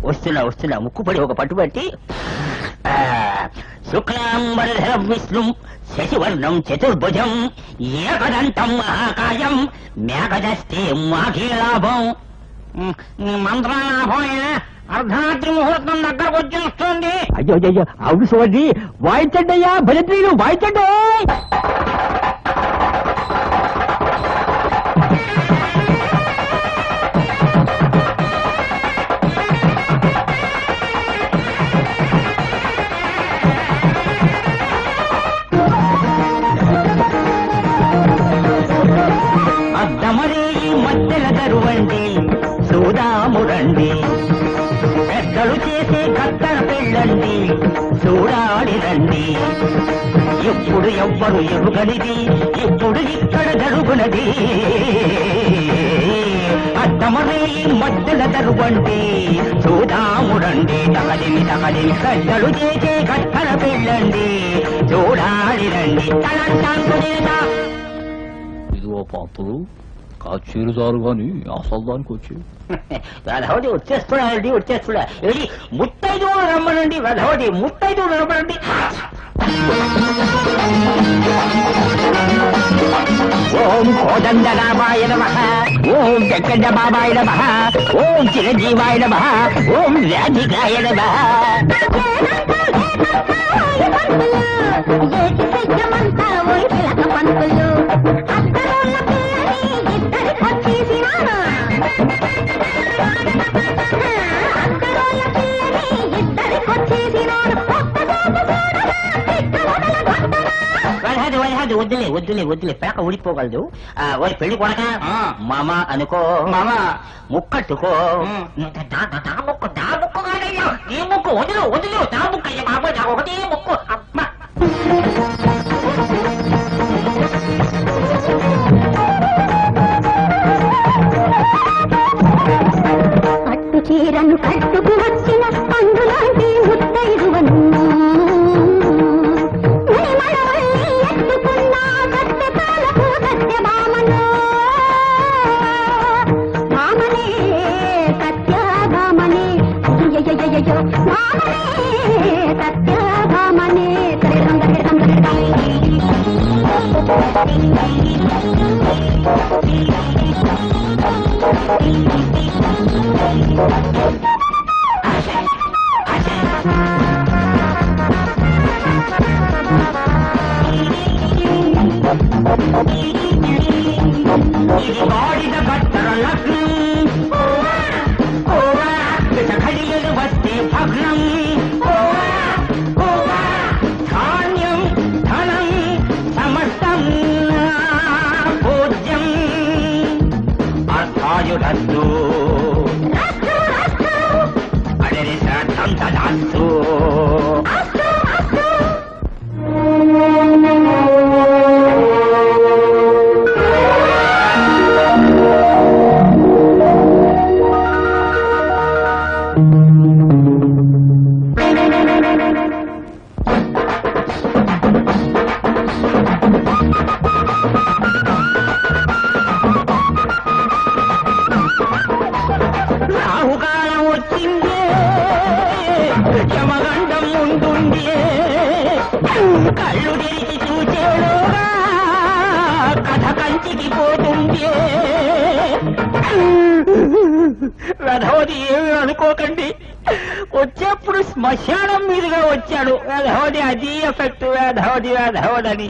వస్తున్నా ముక్కుపడి ఒక పట్టుబట్టి శుక్లాంబరధరం విష్ణు శశివర్ణం చతుర్భుజం ఏకదంతం మహాకాయం మేఘదస్తే మాఖీలాభం. మంత్రాలాభం అర్ధరాత్రి ముహూర్తం దగ్గరకు వచ్చేస్తుంది. అయ్యో అవును చూడండి, వాయించండి అయ్యా భజత్రీలు వాయించండి. అద్దమరే మధ్యల తరువండి చూదామురండి, పెద్దలు చేసే కత్తర పెళ్ళండి చూడాడిరండి. ఎప్పుడు ఎవ్వరు ఎరుగనిది ఇప్పుడు ఇక్కడ జరుగునది. అద్దమరే మధ్యల తరువండి చూదామురండి, తగదిని పెద్దలు చేసే కత్తర పెళ్ళండి చూడాడిరండి. ఇదిగో పాపలు కాచీలు జారు గాని అసలు దానికి వచ్చి వెధవది వచ్చేస్తున్నా ఏది ముత్తైదు రమ్మనండి. వెధవది ముత్తైదు రమ్మనండి. ఓం కోదండరామాయ నమః, ఓం వెంకట బాబాయ నమః, ఓం చిరంజీవాయ నమః, ఓం రాధికాయ నమః. వద్దులే పేక ఊడిపోగలదు. ఓ పెళ్లి కొడక మామ అనుకో, మామ ముక్కట్టుకో. ముక్కు కాదయ్యా, నీ ముక్కు వదిలు దా ముక్క అయ్యా బాబు, నా ఒకటి ముక్కు. అమ్మ పట్టు చీరను కట్టుకు వచ్చిన అందులాంటి ముత్తైదువను, ఘడియలు వస్తే భగ్నం, ధాన్యం ధనం సమస్తం పూజ్యం. అర్థాయురస్తు అడరి శ్రాద్ధం తదాస్తు. రాహుకాలం వచ్చిందే, యమగండం ముందుండే, కళ్ళు తెరిచి చూచేలోగా కథ కంచికి పోతుండే. రథవతి ఏమి అనుకోకండి, వచ్చేప్పుడు శ్మశానం మీదుగా వచ్చాడు వేధవది. అది ఎఫెక్ట్ వేధవదని.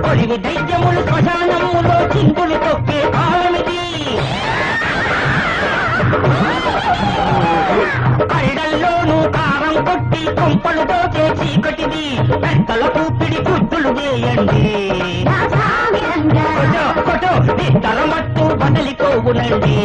కొలివి దైత్యములు శ్మశానములో చింతులు తొక్కే కాలమిది. కళ్ళల్లోనూ కారం కొట్టి కొంపలు తోచే చీకటిది. పెద్దలకు పిడి గుద్దులు వేయండి, కొట్టు తల మట్టు బదలికోవునండి.